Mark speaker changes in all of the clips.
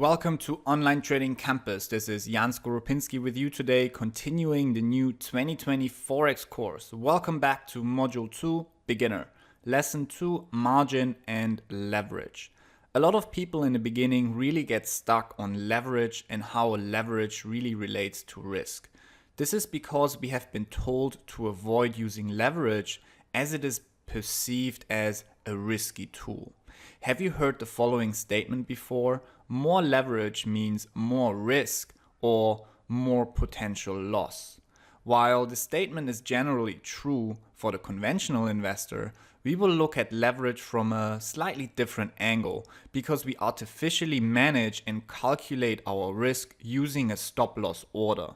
Speaker 1: Welcome to Online Trading Campus. This is Jan Skoropinski with you today, continuing the new 2020 Forex course. Welcome back to Module 2, Beginner. Lesson 2, Margin and Leverage. A lot of people in the beginning really get stuck on leverage and how leverage really relates to risk. This is because we have been told to avoid using leverage as it is perceived as a risky tool. Have you heard the following statement before? More leverage means more risk or more potential loss. While the statement is generally true for the conventional investor, we will look at leverage from a slightly different angle because we artificially manage and calculate our risk using a stop-loss order.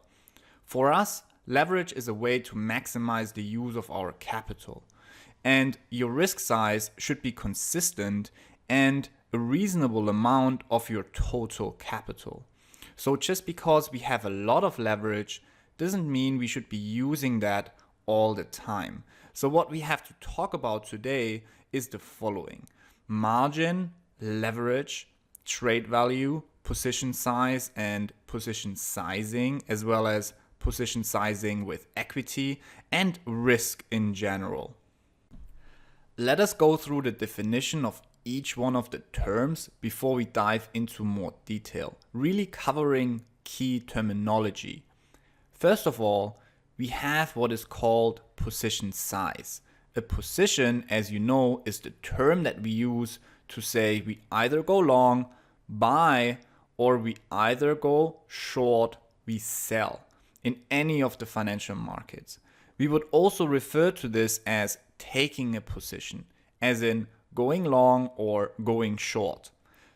Speaker 1: For us, leverage is a way to maximize the use of our capital. And your risk size should be consistent and a reasonable amount of your total capital. So just because we have a lot of leverage doesn't mean we should be using that all the time. So what we have to talk about today is the following: margin, leverage, trade value, position size and position sizing, as well as position sizing with equity and risk in general. Let us go through the definition of each one of the terms before we dive into more detail, really covering key terminology. First of all, we have what is called position size. A position, as you know, is the term that we use to say we either go long, buy, or we either go short, we sell in any of the financial markets. We would also refer to this as taking a position, as in going long or going short.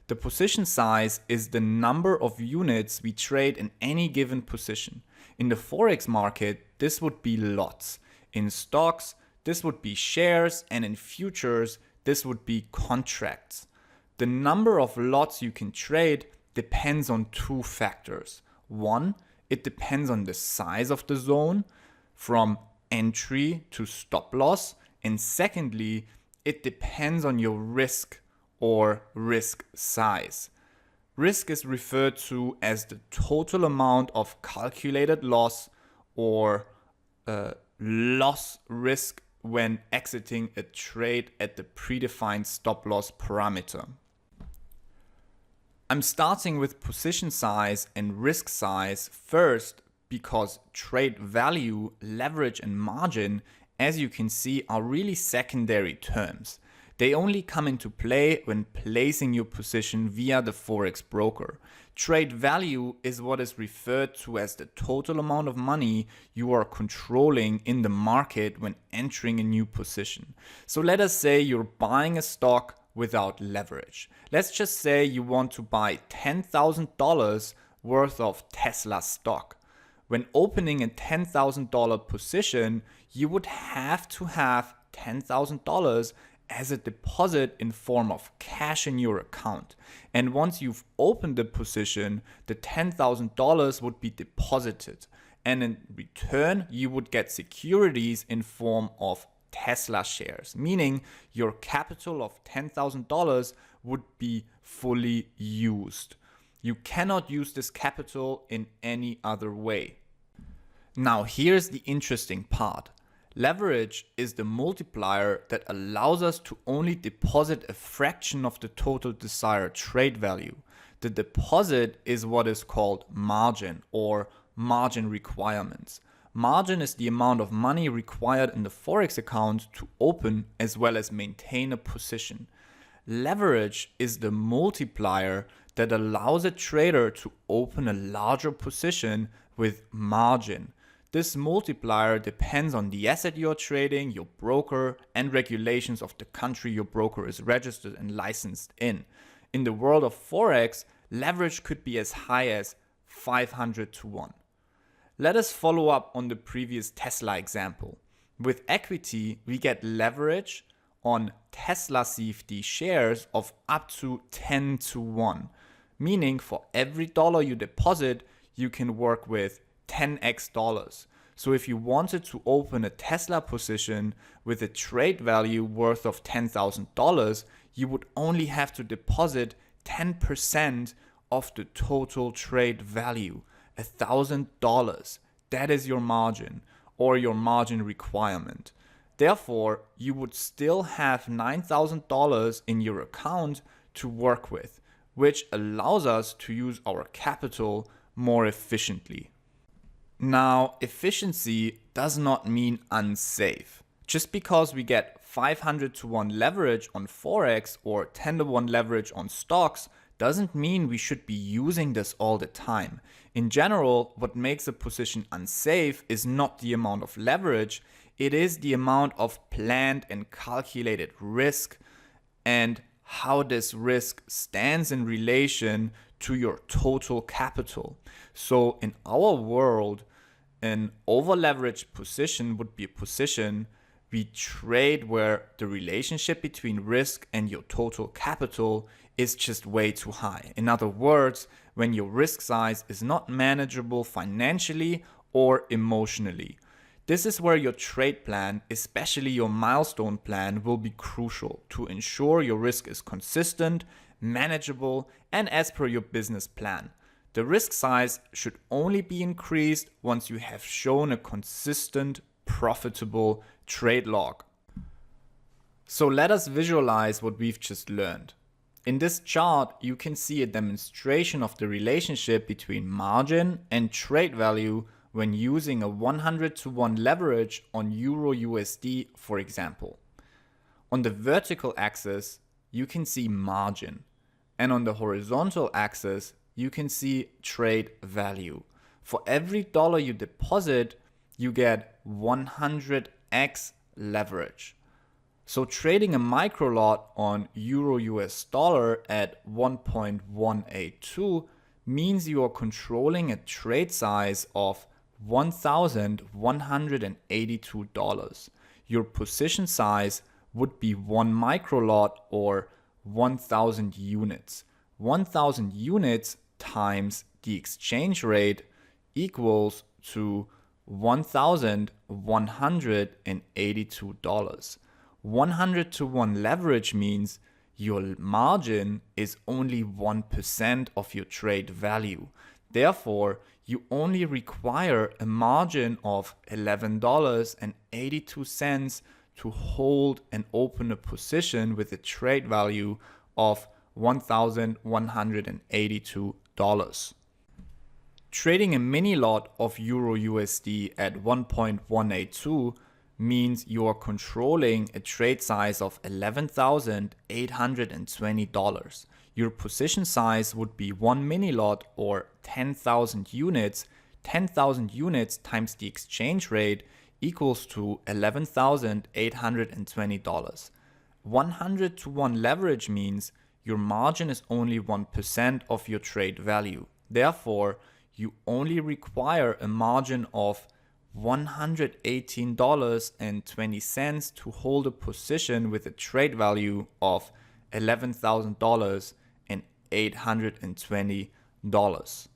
Speaker 1: The position size is the number of units we trade in any given position. In the Forex market, this would be lots. In stocks, this would be shares, and in futures, this would be contracts. The number of lots you can trade depends on two factors. One, it depends on the size of the zone, from entry to stop loss, and secondly, it depends on your risk or risk size. Risk is referred to as the total amount of calculated loss or loss risk when exiting a trade at the predefined stop loss parameter. I'm starting with position size and risk size first because trade value, leverage and margin, as you can see, are really secondary terms. They only come into play when placing your position via the Forex broker. Trade value is what is referred to as the total amount of money you are controlling in the market when entering a new position. So let us say you're buying a stock without leverage. Let's just say you want to buy $10,000 worth of Tesla stock. When opening a $10,000 position, you would have to have $10,000 as a deposit in form of cash in your account. And once you've opened the position, the $10,000 would be deposited. And in return, you would get securities in form of Tesla shares, meaning your capital of $10,000 would be fully used. You cannot use this capital in any other way. Now, here's the interesting part. Leverage is the multiplier that allows us to only deposit a fraction of the total desired trade value. The deposit is what is called margin or margin requirements. Margin is the amount of money required in the Forex account to open as well as maintain a position. Leverage is the multiplier that allows a trader to open a larger position with margin. This multiplier depends on the asset you're trading, your broker, and regulations of the country your broker is registered and licensed in. In the world of Forex, leverage could be as high as 500 to 1. Let us follow up on the previous Tesla example. With equity, we get leverage on Tesla CFD shares of up to 10 to 1, meaning for every dollar you deposit, you can work with 10x dollars. So if you wanted to open a Tesla position with a trade value worth of $10,000, you would only have to deposit 10% of the total trade value, $1,000. That is your margin or your margin requirement. Therefore, you would still have $9,000 in your account to work with, which allows us to use our capital more efficiently. Now, efficiency does not mean unsafe. Just because we get 500 to 1 leverage on Forex or 10 to 1 leverage on stocks doesn't mean we should be using this all the time. In general, what makes a position unsafe is not the amount of leverage, it is the amount of planned and calculated risk and how this risk stands in relation to your total capital. So in our world, an over-leveraged position would be a position we trade where the relationship between risk and your total capital is just way too high. In other words, when your risk size is not manageable financially or emotionally. This is where your trade plan, especially your milestone plan, will be crucial to ensure your risk is consistent, manageable, and as per your business plan. The risk size should only be increased once you have shown a consistent, profitable trade log. So let us visualize what we've just learned. In this chart, you can see a demonstration of the relationship between margin and trade value when using a 100 to 1 leverage on Euro USD, for example. On the vertical axis, you can see margin, and on the horizontal axis, you can see trade value. For every dollar you deposit, you get 100x leverage. So trading a micro lot on Euro US dollar at 1.182 means you are controlling a trade size of $1,182. Your position size would be 1 micro lot or 1,000 units. 1,000 units times the exchange rate equals to $1,182. 100 to 1 leverage means your margin is only 1% of your trade value. Therefore, you only require a margin of $11.82 to hold and open a position with a trade value of $1,182. Trading a mini lot of Euro USD at 1.182 means you are controlling a trade size of $11,820. Your position size would be 1 mini lot or 10,000 units. 10,000 units times the exchange rate equals to $11,820. 100 to 1 leverage means your margin is only 1% of your trade value. Therefore, you only require a margin of $118.20 to hold a position with a trade value of $11,820.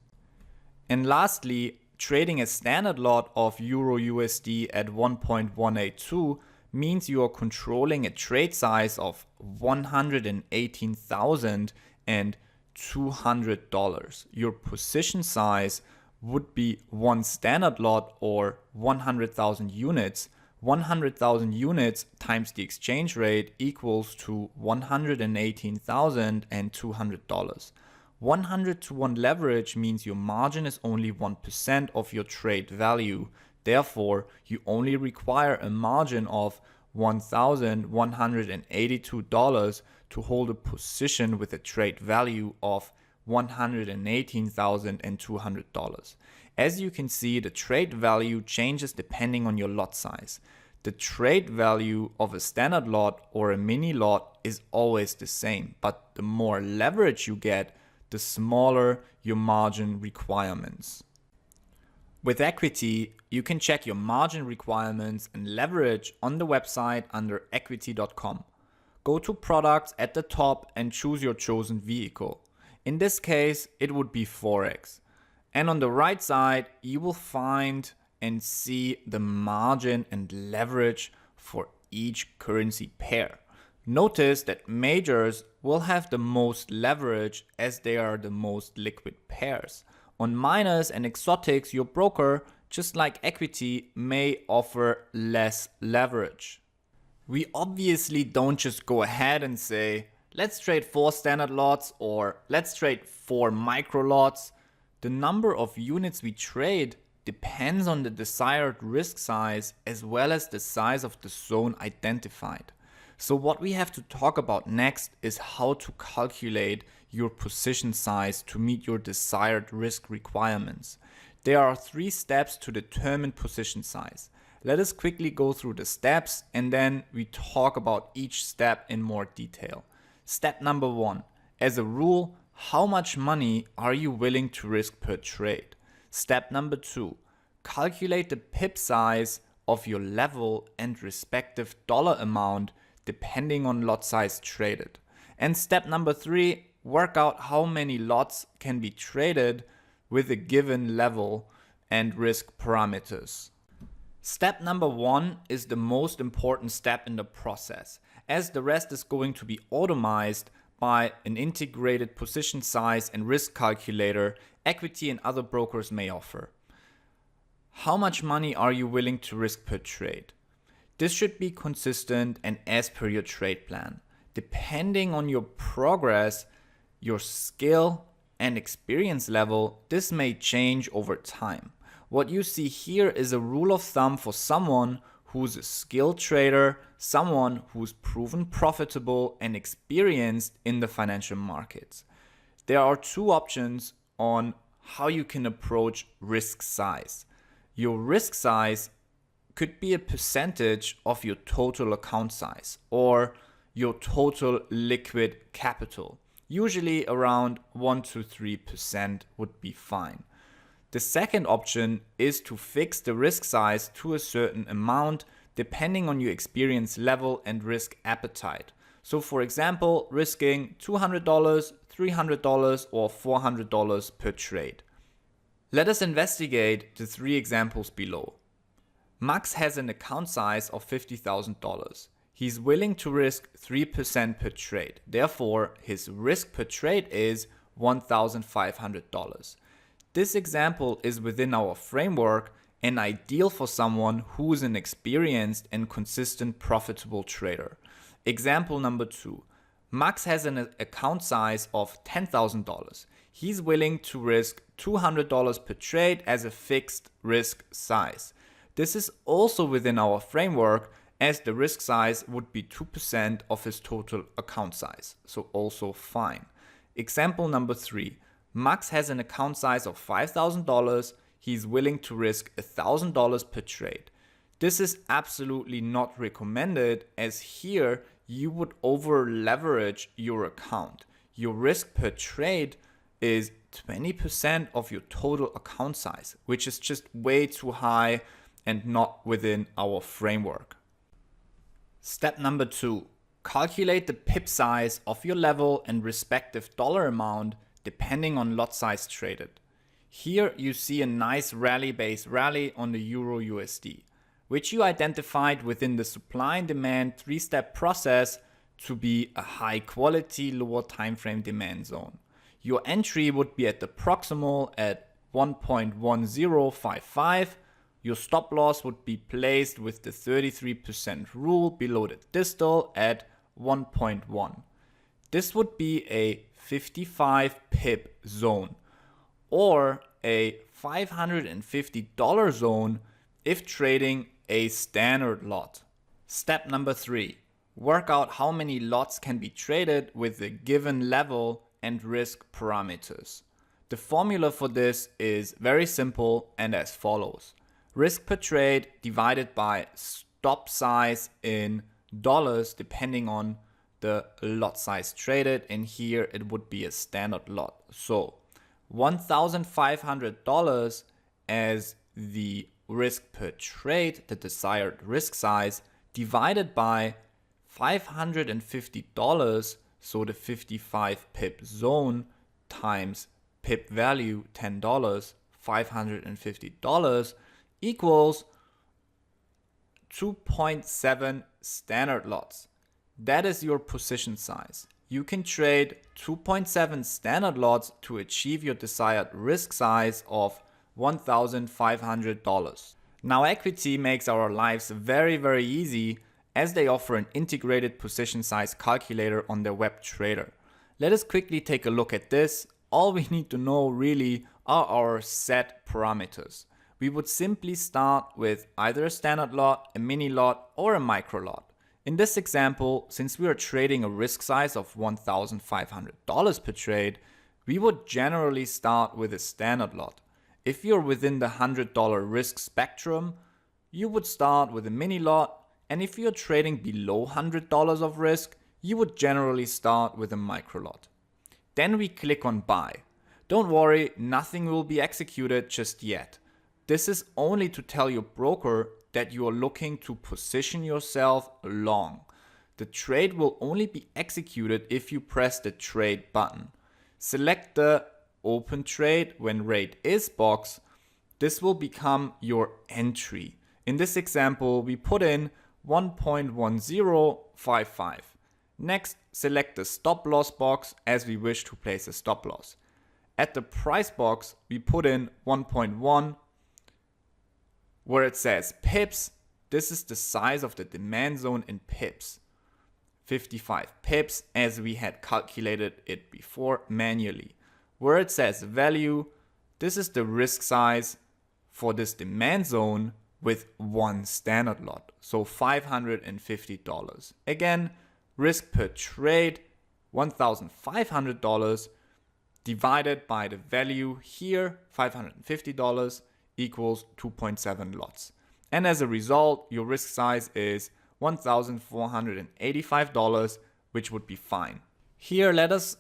Speaker 1: And lastly, trading a standard lot of Euro USD at 1.182 means you are controlling a trade size of $118,200. Your position size would be 1 standard lot or 100,000 units. 100,000 units times the exchange rate equals to $118,200. 100 to 1 leverage means your margin is only 1% of your trade value. Therefore, you only require a margin of $1,182 to hold a position with a trade value of $118,200. As you can see, the trade value changes depending on your lot size. The trade value of a standard lot or a mini lot is always the same, but the more leverage you get, the smaller your margin requirements. With equity, you can check your margin requirements and leverage on the website under equity.com. Go to products at the top and choose your chosen vehicle. In this case, it would be Forex. And on the right side, you will find and see the margin and leverage for each currency pair. Notice that majors will have the most leverage as they are the most liquid pairs. On minors and exotics, your broker, just like equity, may offer less leverage. We obviously don't just go ahead and say, let's trade 4 standard lots or let's trade 4 micro lots. The number of units we trade depends on the desired risk size as well as the size of the zone identified. So what we have to talk about next is how to calculate your position size to meet your desired risk requirements. There are 3 steps to determine position size. Let us quickly go through the steps and then we talk about each step in more detail. Step number 1. As a rule, how much money are you willing to risk per trade? Step number 2. Calculate the pip size of your level and respective dollar amount depending on lot size traded. And step number 3, work out how many lots can be traded with a given level and risk parameters. Step number 1 is the most important step in the process, as the rest is going to be automized by an integrated position size and risk calculator equity and other brokers may offer. How much money are you willing to risk per trade? This should be consistent and as per your trade plan. Depending on your progress, your skill and experience level, this may change over time. What you see here is a rule of thumb for someone who's a skilled trader, someone who's proven profitable and experienced in the financial markets. There are 2 options on how you can approach risk size. Your risk size could be a percentage of your total account size or your total liquid capital. Usually around 1 to 3% would be fine. The second option is to fix the risk size to a certain amount depending on your experience level and risk appetite. So for example, risking $200, $300 or $400 per trade. Let us investigate the 3 examples below. Max has an account size of $50,000. He's willing to risk 3% per trade. Therefore, his risk per trade is $1,500. This example is within our framework and ideal for someone who is an experienced and consistent profitable trader. Example number 2. Max has an account size of $10,000. He's willing to risk $200 per trade as a fixed risk size. This is also within our framework as the risk size would be 2% of his total account size, so also fine. Example number 3. Max has an account size of $5,000. He's willing to risk $1,000 per trade. This is absolutely not recommended as here you would over leverage your account. Your risk per trade is 20% of your total account size, which is just way too high and not within our framework. Step number 2. Calculate the pip size of your level and respective dollar amount depending on lot size traded. Here you see a nice rally-based rally on the Euro USD, which you identified within the supply and demand 3-step process to be a high quality, lower time frame demand zone. Your entry would be at the proximal at 1.1055. Your stop loss would be placed with the 33% rule below the distal at 1.1. This would be a 55 pip zone or a $550 zone if trading a standard lot. Step number 3. Work out how many lots can be traded with a given level and risk parameters. The formula for this is very simple and as follows. Risk per trade divided by stop size in dollars depending on the lot size traded, and here it would be a standard lot. So $1,500 as the risk per trade, the desired risk size, divided by $550, so the 55 pip zone times pip value $10, $550 equals 2.7 standard lots. that is your position size. You can trade 2.7 standard lots to achieve your desired risk size of $1,500. Now equity makes our lives very easy as they offer an integrated position size calculator on their web trader. Let us quickly take a look at this. All we need to know really are our set parameters. We would simply start with either a standard lot, a mini lot, or a micro lot. In this example, since we are trading a risk size of $1,500 per trade, we would generally start with a standard lot. If you're within the $100 risk spectrum, you would start with a mini lot, and if you're trading below $100 of risk, you would generally start with a micro lot. Then we click on buy. Don't worry, nothing will be executed just yet. This is only to tell your broker that you are looking to position yourself long. The trade will only be executed if you press the trade button. Select the open trade when rate is box. This will become your entry. In this example, we put in 1.1055. Next, select the stop loss box as we wish to place a stop loss. At the price box, we put in 1.1 where it says pips. This is the size of the demand zone in pips. 55 pips as we had calculated it before manually. Where it says value, this is the risk size for this demand zone with one standard lot, so $550. Again, risk per trade, $1,500 divided by the value here, $550 equals 2.7 lots. And as a result, your risk size is $1,485, which would be fine. Here, let us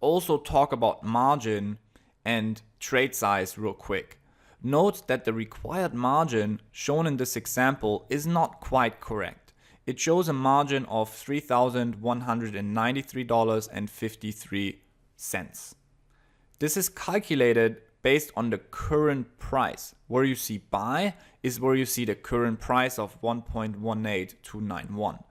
Speaker 1: also talk about margin and trade size real quick. Note that the required margin shown in this example is not quite correct. It shows a margin of $3,193.53. This is calculated based on the current price. Where you see buy is where you see the current price of 1.18291.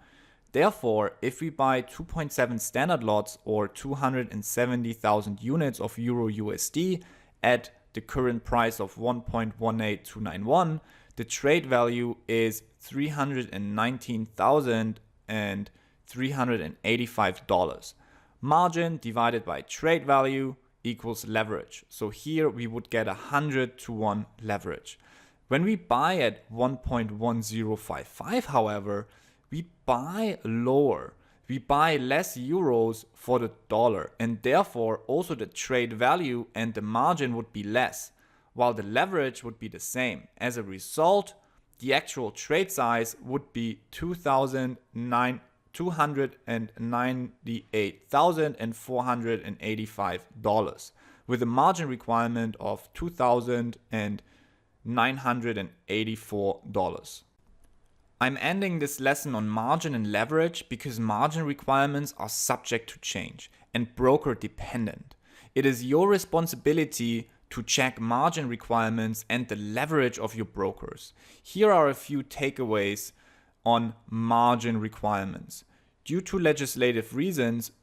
Speaker 1: Therefore, if we buy 2.7 standard lots or 270,000 units of Euro USD at the current price of 1.18291, the trade value is $319,385. Margin divided by trade value equals leverage. So here we would get 100-to-1 leverage. When we buy at 1.1055, however, we buy lower. We buy less euros for the dollar, and therefore also the trade value and the margin would be less, while the leverage would be the same. As a result, the actual trade size would be $298,485 with a margin requirement of $2,984. I'm ending this lesson on margin and leverage because margin requirements are subject to change and broker dependent. It is your responsibility to check margin requirements and the leverage of your brokers. Here are a few takeaways on margin requirements. Due to legislative reasons,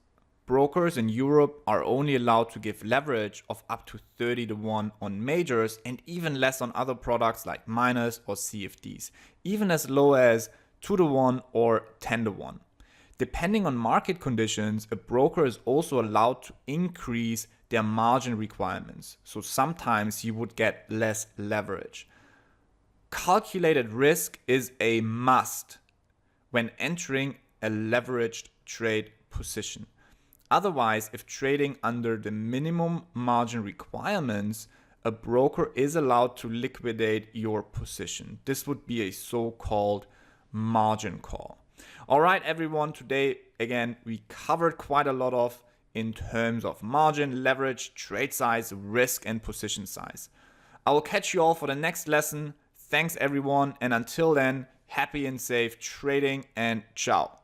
Speaker 1: brokers in Europe are only allowed to give leverage of up to 30-to-1 on majors and even less on other products like miners or CFDs, even as low as 2-to-1 or 10-to-1. Depending on market conditions, a broker is also allowed to increase their margin requirements. So sometimes you would get less leverage. Calculated risk is a must when entering a leveraged trade position. Otherwise, if trading under the minimum margin requirements, a broker is allowed to liquidate your position. This would be a so-called margin call. All right, everyone, today, again, we covered quite a lot of in terms of margin, leverage, trade size, risk, and position size. I will catch you all for the next lesson. Thanks, everyone, and until then, happy and safe trading, and ciao.